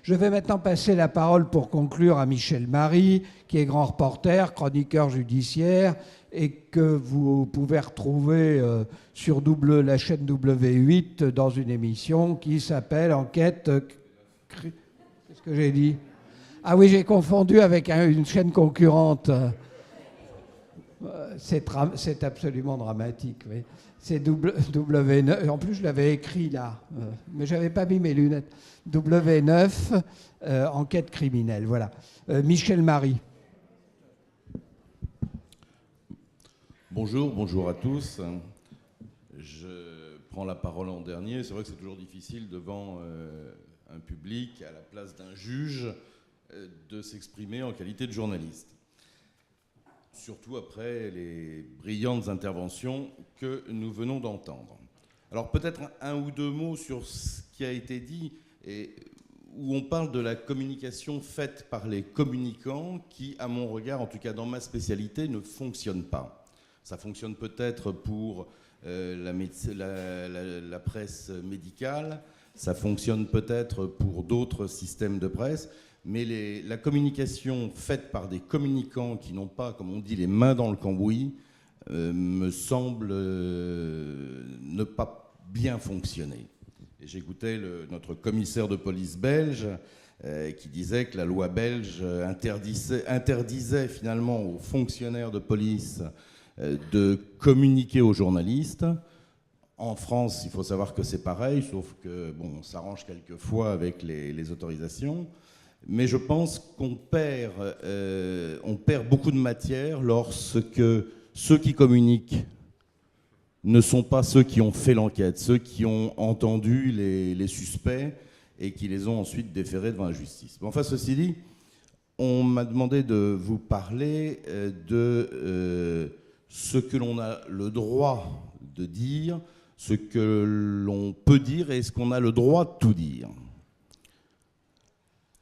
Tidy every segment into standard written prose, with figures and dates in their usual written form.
Je vais maintenant passer la parole pour conclure à Michel Marie, qui est grand reporter, chroniqueur judiciaire, et que vous pouvez retrouver sur la chaîne W8 dans une émission qui s'appelle Enquête... Qu'est-ce que j'ai dit? Ah oui, j'ai confondu avec une chaîne concurrente. C'est absolument dramatique, oui. C'est W9. En plus, je l'avais écrit là, mais je n'avais pas mis mes lunettes. W9, enquête criminelle. Voilà. Michel Marie. Bonjour à tous. Je prends la parole en dernier. C'est vrai que c'est toujours difficile devant un public, à la place d'un juge, de s'exprimer en qualité de journaliste. Surtout après les brillantes interventions que nous venons d'entendre. Alors peut-être un ou deux mots sur ce qui a été dit, et où on parle de la communication faite par les communicants qui, à mon regard, en tout cas dans ma spécialité, ne fonctionne pas. Ça fonctionne peut-être pour la presse médicale, ça fonctionne peut-être pour d'autres systèmes de presse, mais la communication faite par des communicants qui n'ont pas, comme on dit, les mains dans le cambouis, me semble ne pas bien fonctionner. Et j'écoutais notre commissaire de police belge qui disait que la loi belge interdisait finalement aux fonctionnaires de police de communiquer aux journalistes. En France, il faut savoir que c'est pareil, sauf que bon, on s'arrange quelquefois avec les autorisations. Mais je pense qu'on perd beaucoup de matière lorsque ceux qui communiquent ne sont pas ceux qui ont fait l'enquête, ceux qui ont entendu les suspects et qui les ont ensuite déférés devant la justice. Mais enfin, ceci dit, on m'a demandé de vous parler de ce que l'on a le droit de dire, ce que l'on peut dire et ce qu'on a le droit de tout dire.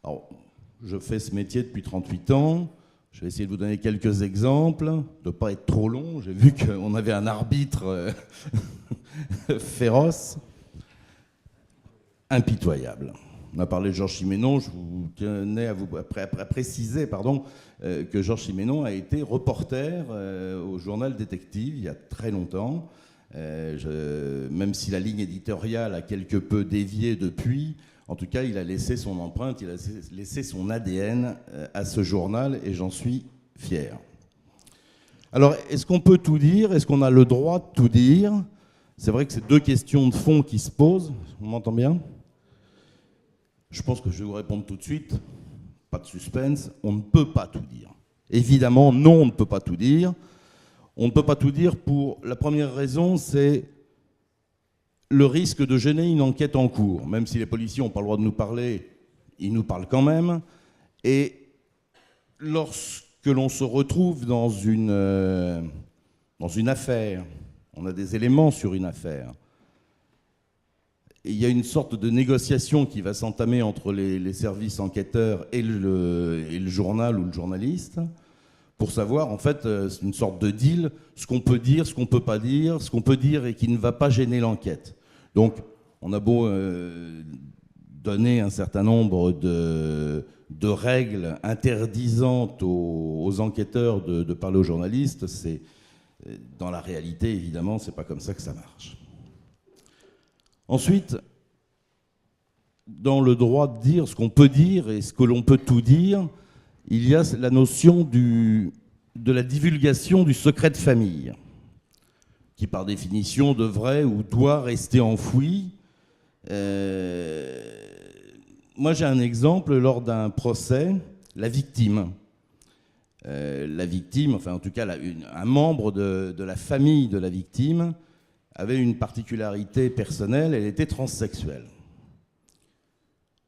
Alors, je fais ce métier depuis 38 ans. Je vais essayer de vous donner quelques exemples, de ne pas être trop long. J'ai vu qu'on avait un arbitre féroce, impitoyable. On a parlé de Georges Simenon. Je vous tenais à préciser que Georges Simenon a été reporter au journal Détective il y a très longtemps. Même si la ligne éditoriale a quelque peu dévié depuis, en tout cas, il a laissé son empreinte, il a laissé son ADN à ce journal et j'en suis fier. Alors, est-ce qu'on peut tout dire? Est-ce qu'on a le droit de tout dire? C'est vrai que c'est deux questions de fond qui se posent. On m'entend bien? Je pense que je vais vous répondre tout de suite. Pas de suspense. On ne peut pas tout dire. Évidemment, non, on ne peut pas tout dire. On ne peut pas tout dire pour la première raison, c'est le risque de gêner une enquête en cours. Même si les policiers n'ont pas le droit de nous parler, ils nous parlent quand même. Et lorsque l'on se retrouve dans une affaire, on a des éléments sur une affaire, et il y a une sorte de négociation qui va s'entamer entre les services enquêteurs et le journal ou le journaliste, pour savoir, en fait, c'est une sorte de deal, ce qu'on peut dire, ce qu'on ne peut pas dire, ce qu'on peut dire et qui ne va pas gêner l'enquête. Donc, on a beau donner un certain nombre de règles interdisant aux enquêteurs de parler aux journalistes, dans la réalité, évidemment, c'est pas comme ça que ça marche. Ensuite, dans le droit de dire ce qu'on peut dire et ce que l'on peut tout dire, il y a la notion de la divulgation du secret de famille, qui par définition devrait ou doit rester enfoui. Moi j'ai un exemple lors d'un procès, la victime. Enfin en tout cas un membre de la famille de la victime avait une particularité personnelle, elle était transsexuelle.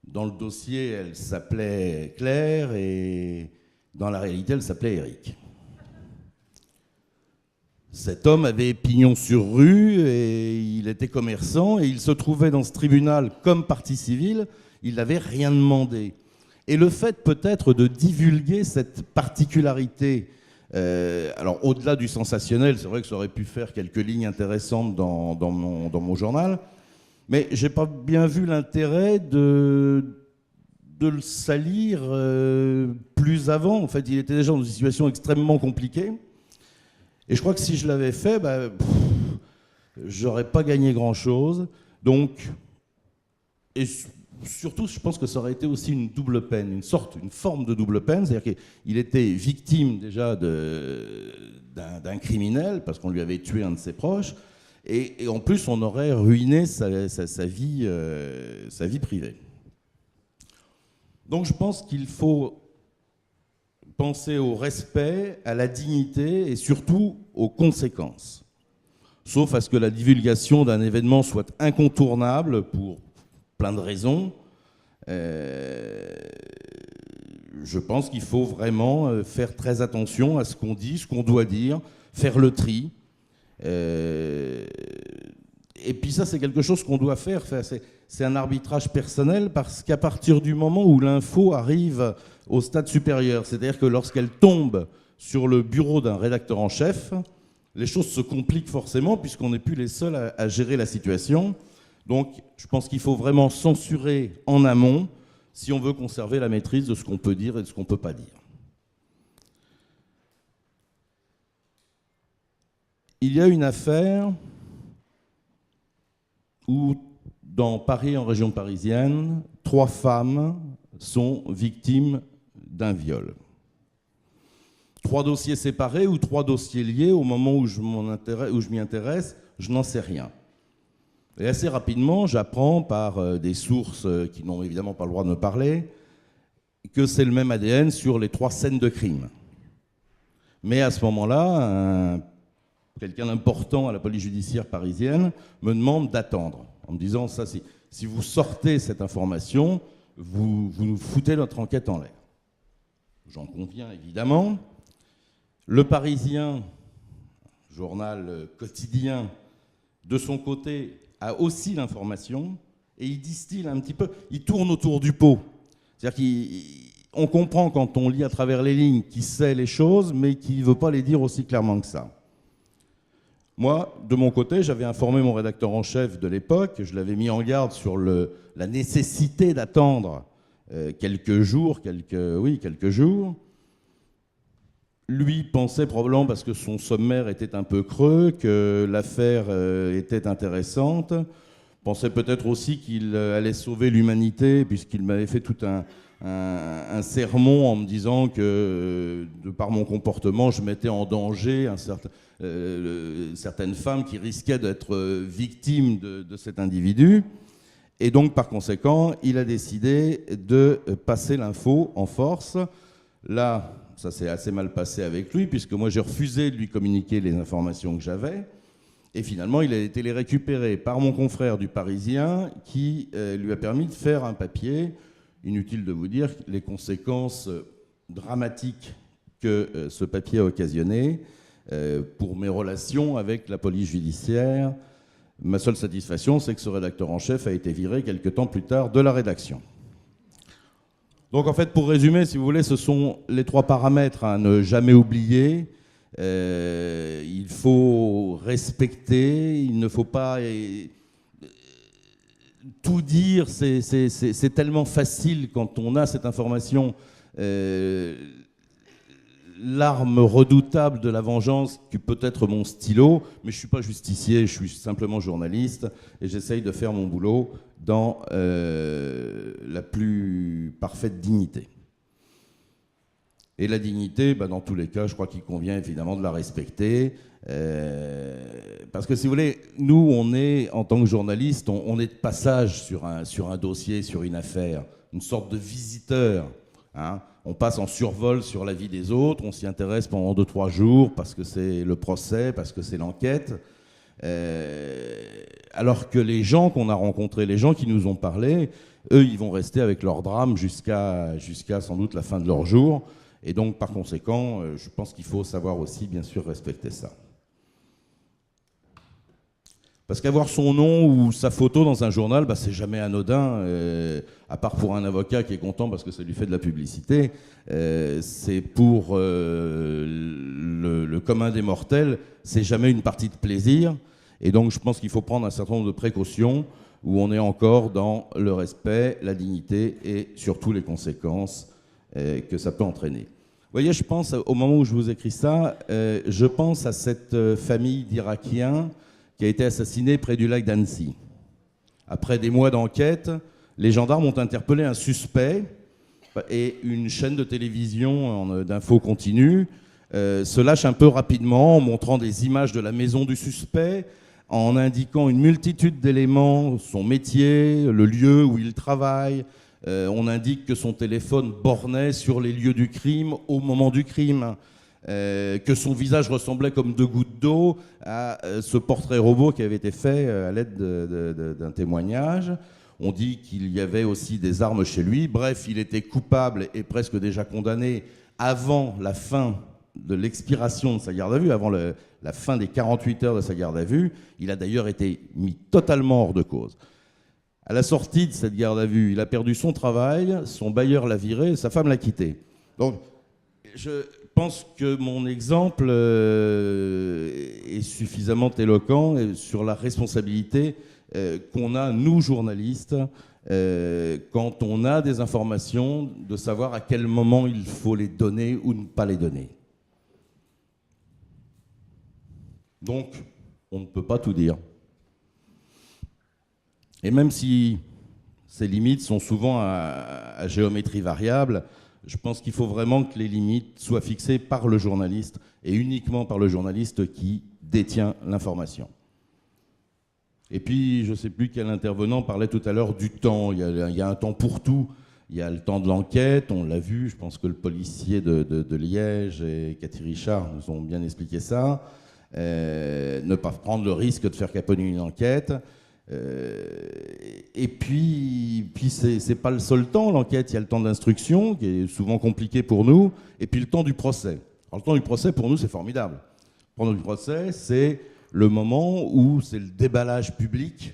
Dans le dossier, elle s'appelait Claire et dans la réalité, elle s'appelait Eric. Cet homme avait pignon sur rue et il était commerçant et il se trouvait dans ce tribunal comme partie civile, il n'avait rien demandé. Et le fait peut-être de divulguer cette particularité, alors au-delà du sensationnel, c'est vrai que ça aurait pu faire quelques lignes intéressantes dans mon journal, mais je n'ai pas bien vu l'intérêt de de le salir plus avant. En fait, il était déjà dans une situation extrêmement compliquée. Et je crois que si je l'avais fait, j'aurais pas gagné grand-chose. Donc, et surtout, je pense que ça aurait été aussi une double peine, une forme de double peine. C'est-à-dire qu'il était victime déjà d'un criminel, parce qu'on lui avait tué un de ses proches. Et en plus, on aurait ruiné sa vie privée. Donc je pense qu'il faut penser au respect, à la dignité et surtout aux conséquences. Sauf à ce que la divulgation d'un événement soit incontournable pour plein de raisons. Je pense qu'il faut vraiment faire très attention à ce qu'on dit, ce qu'on doit dire, faire le tri. Et puis ça, c'est quelque chose qu'on doit faire. C'est un arbitrage personnel parce qu'à partir du moment où l'info arrive au stade supérieur, c'est-à-dire que lorsqu'elle tombe sur le bureau d'un rédacteur en chef, les choses se compliquent forcément puisqu'on n'est plus les seuls à gérer la situation. Donc je pense qu'il faut vraiment censurer en amont si on veut conserver la maîtrise de ce qu'on peut dire et de ce qu'on ne peut pas dire. Il y a une affaire où, dans Paris, en région parisienne, 3 femmes sont victimes d'un viol. 3 dossiers séparés ou 3 dossiers liés, au moment où je m'y intéresse, je n'en sais rien. Et assez rapidement, j'apprends par des sources qui n'ont évidemment pas le droit de me parler que c'est le même ADN sur les 3 scènes de crime. Mais à ce moment-là, quelqu'un d'important à la police judiciaire parisienne me demande d'attendre, en me disant, ça, si vous sortez cette information, vous nous foutez notre enquête en l'air. J'en conviens évidemment. Le Parisien, journal quotidien, de son côté, a aussi l'information, et il distille un petit peu, il tourne autour du pot. C'est-à-dire qu'on comprend quand on lit à travers les lignes qu'il sait les choses, mais qu'il ne veut pas les dire aussi clairement que ça. Moi, de mon côté, j'avais informé mon rédacteur en chef de l'époque, je l'avais mis en garde sur la nécessité d'attendre quelques jours. Lui pensait probablement, parce que son sommaire était un peu creux, que l'affaire était intéressante, pensait peut-être aussi qu'il allait sauver l'humanité, puisqu'il m'avait fait tout un sermon en me disant que, de par mon comportement, je mettais en danger certaines femmes qui risquaient d'être victimes de cet individu. Et donc, par conséquent, il a décidé de passer l'info en force. Là, ça s'est assez mal passé avec lui, puisque moi, j'ai refusé de lui communiquer les informations que j'avais. Et finalement, il a été les récupérer par mon confrère du Parisien, qui lui a permis de faire un papier. Inutile de vous dire les conséquences dramatiques que ce papier a occasionné pour mes relations avec la police judiciaire. Ma seule satisfaction, c'est que ce rédacteur en chef a été viré quelque temps plus tard de la rédaction. Donc en fait, pour résumer, si vous voulez, ce sont les 3 paramètres à ne jamais oublier. Il faut respecter, il ne faut pas tout dire, c'est tellement facile quand on a cette information. L'arme redoutable de la vengeance qui peut être mon stylo, mais je ne suis pas justicier, je suis simplement journaliste et j'essaye de faire mon boulot dans la plus parfaite dignité. Et la dignité, dans tous les cas, je crois qu'il convient évidemment de la respecter. Parce que si vous voulez, nous, on est, en tant que journaliste, on est de passage sur un dossier, sur une affaire, une sorte de visiteur. Hein. On passe en survol sur la vie des autres, on s'y intéresse pendant 2-3 jours parce que c'est le procès, parce que c'est l'enquête. Alors que les gens qu'on a rencontrés, les gens qui nous ont parlé, eux, ils vont rester avec leur drame jusqu'à sans doute la fin de leur jour. Et donc, par conséquent, je pense qu'il faut savoir aussi, bien sûr, respecter ça. Parce qu'avoir son nom ou sa photo dans un journal, c'est jamais anodin, à part pour un avocat qui est content parce que ça lui fait de la publicité. C'est pour le commun des mortels, c'est jamais une partie de plaisir. Et donc je pense qu'il faut prendre un certain nombre de précautions où on est encore dans le respect, la dignité et surtout les conséquences que ça peut entraîner. Vous voyez, je pense, au moment où je vous écris ça, je pense à cette famille d'Irakiens qui a été assassinée près du lac d'Annecy. Après des mois d'enquête, les gendarmes ont interpellé un suspect et une chaîne de télévision d'infos continues se lâche un peu rapidement en montrant des images de la maison du suspect, en indiquant une multitude d'éléments, son métier, le lieu où il travaille. On indique que son téléphone bornait sur les lieux du crime au moment du crime, que son visage ressemblait comme deux gouttes d'eau à ce portrait robot qui avait été fait à l'aide d'un témoignage. On dit qu'il y avait aussi des armes chez lui. Bref, il était coupable et presque déjà condamné avant la fin de l'expiration de sa garde à vue, avant la fin des 48 heures de sa garde à vue. Il a d'ailleurs été mis totalement hors de cause. À la sortie de cette garde à vue, il a perdu son travail, son bailleur l'a viré, sa femme l'a quitté. Donc, je pense que mon exemple est suffisamment éloquent sur la responsabilité qu'on a, nous, journalistes, quand on a des informations, de savoir à quel moment il faut les donner ou ne pas les donner. Donc, on ne peut pas tout dire. Et même si ces limites sont souvent à géométrie variable, je pense qu'il faut vraiment que les limites soient fixées par le journaliste et uniquement par le journaliste qui détient l'information. Et puis, je ne sais plus quel intervenant parlait tout à l'heure du temps. Il y a un temps pour tout. Il y a le temps de l'enquête, on l'a vu. Je pense que le policier de Liège et Cathy Richard nous ont bien expliqué ça. Ne pas prendre le risque de faire caponner une enquête. Et puis c'est pas le seul temps, l'enquête. Il y a le temps d'instruction, qui est souvent compliqué pour nous, et puis le temps du procès. Alors, le temps du procès, pour nous, c'est formidable. Le temps du procès, c'est le moment où c'est le déballage public,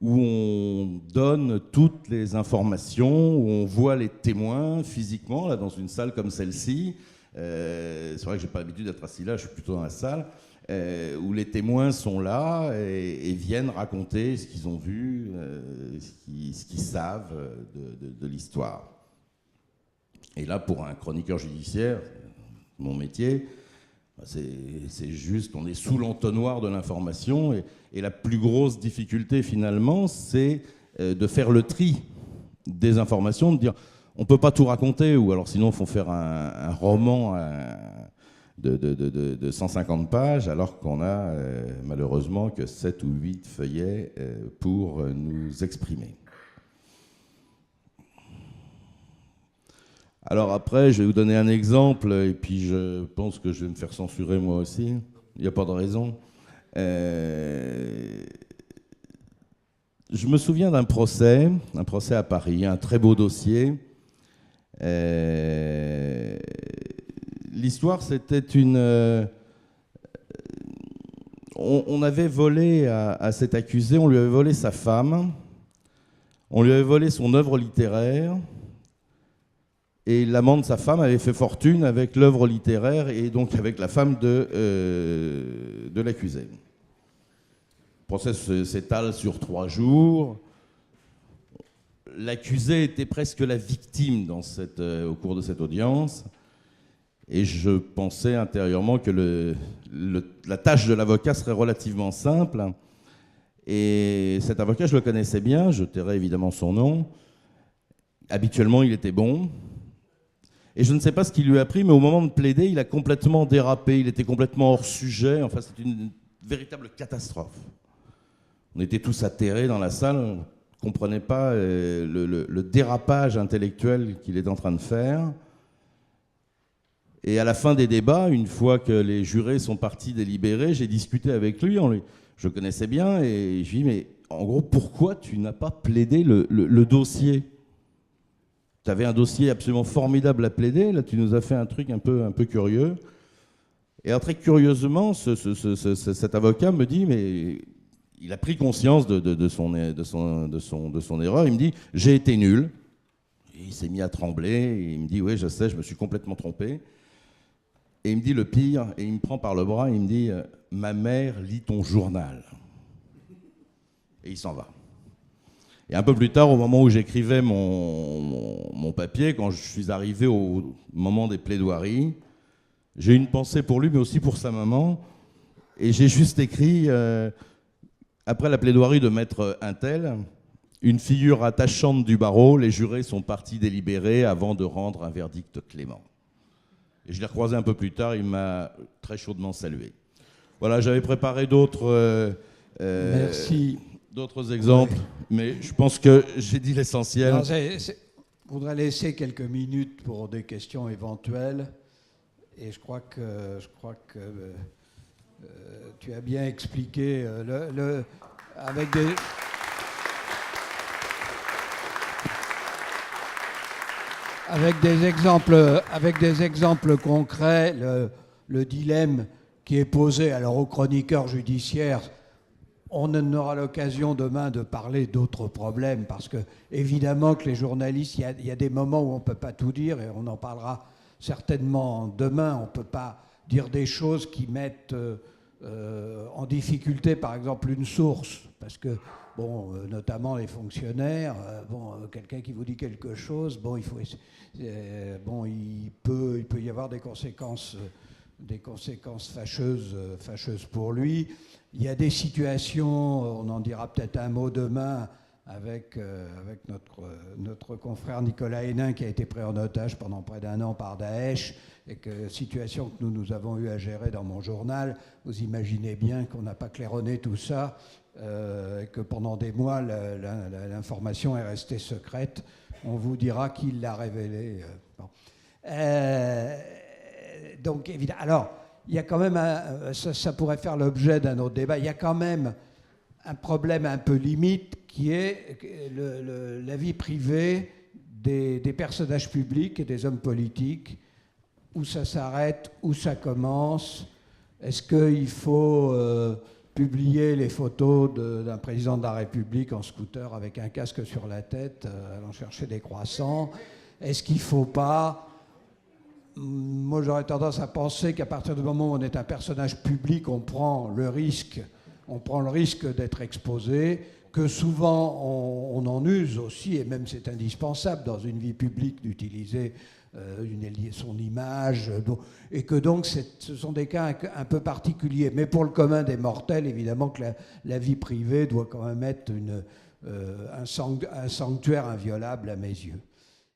où on donne toutes les informations, où on voit les témoins physiquement, là, dans une salle comme celle-ci. C'est vrai que j'ai pas l'habitude d'être assis là, je suis plutôt dans la salle. Où les témoins sont là et viennent raconter ce qu'ils ont vu, ce qu'ils savent de l'histoire. Et là, pour un chroniqueur judiciaire, mon métier, c'est juste, on est sous l'entonnoir de l'information et la plus grosse difficulté finalement, c'est de faire le tri des informations, de dire on ne peut pas tout raconter, ou alors sinon il faut faire un roman de 150 pages, alors qu'on a malheureusement que 7 ou 8 feuillets pour nous exprimer. Alors après, je vais vous donner un exemple, et puis je pense que je vais me faire censurer moi aussi, il n'y a pas de raison. Je me souviens d'un procès à Paris, un très beau dossier. L'histoire, c'était on avait volé à cet accusé, on lui avait volé sa femme, on lui avait volé son œuvre littéraire, et l'amant de sa femme avait fait fortune avec l'œuvre littéraire et donc avec la femme de l'accusé. Le procès s'étale sur 3 jours. L'accusé était presque la victime au cours de cette audience. Et je pensais intérieurement que la tâche de l'avocat serait relativement simple. Et cet avocat, je le connaissais bien, je tairai évidemment son nom. Habituellement, il était bon. Et je ne sais pas ce qui lui a pris, mais au moment de plaider, il a complètement dérapé, il était complètement hors sujet. Enfin, c'est une véritable catastrophe. On était tous atterrés dans la salle, on ne comprenait pas le dérapage intellectuel qu'il est en train de faire. Et à la fin des débats, une fois que les jurés sont partis délibérer, j'ai discuté avec lui, je le connaissais bien, et je lui ai dit, mais en gros, pourquoi tu n'as pas plaidé le dossier ? Tu avais un dossier absolument formidable à plaider, là tu nous as fait un truc un peu curieux. Et alors, très curieusement, cet avocat me dit, mais il a pris conscience de son erreur, il me dit, j'ai été nul. Et il s'est mis à trembler, et il me dit, oui, je sais, je me suis complètement trompé. Et il me dit le pire, et il me prend par le bras, et il me dit, ma mère lit ton journal. Et il s'en va. Et un peu plus tard, au moment où j'écrivais mon papier, quand je suis arrivé au moment des plaidoiries, j'ai eu une pensée pour lui, mais aussi pour sa maman. Et j'ai juste écrit, après la plaidoirie de maître Untel, une figure attachante du barreau, les jurés sont partis délibérer avant de rendre un verdict clément. Et je l'ai recroisé un peu plus tard, il m'a très chaudement salué. Voilà, j'avais préparé d'autres exemples, oui. Mais je pense que j'ai dit l'essentiel. Je voudrais laisser quelques minutes pour des questions éventuelles. Et je crois que tu as bien expliqué avec des exemples concrets, le dilemme qui est posé alors aux chroniqueurs judiciaires. On aura l'occasion demain de parler d'autres problèmes parce que évidemment que les journalistes, il y a des moments où on ne peut pas tout dire et on en parlera certainement demain. On ne peut pas dire des choses qui mettent en difficulté par exemple une source parce que bon, notamment les fonctionnaires, quelqu'un qui vous dit quelque chose, il peut y avoir des conséquences fâcheuses pour lui. Il y a des situations, on en dira peut-être un mot demain, avec notre confrère Nicolas Hénin qui a été pris en otage pendant près d'1 an par Daesh, et que situation que nous avons eu à gérer dans mon journal. Vous imaginez bien qu'on n'a pas claironné tout ça, et que pendant des mois, l'information est restée secrète. On vous dira qui l'a révélée. Donc, évidemment. Alors, il y a quand même, ça pourrait faire l'objet d'un autre débat, il y a quand même un problème un peu limite qui est la vie privée des personnages publics et des hommes politiques, où ça s'arrête, où ça commence. Est-ce qu'il faut publier les photos d'un président de la République en scooter avec un casque sur la tête, allant chercher des croissants? Est-ce qu'il ne faut pas... Moi, j'aurais tendance à penser qu'à partir du moment où on est un personnage public, on prend le risque d'être exposé, que souvent on en use aussi, et même c'est indispensable dans une vie publique d'utiliser son image, et que donc ce sont des cas un peu particuliers. Mais pour le commun des mortels, évidemment que la vie privée doit quand même être un sanctuaire inviolable à mes yeux.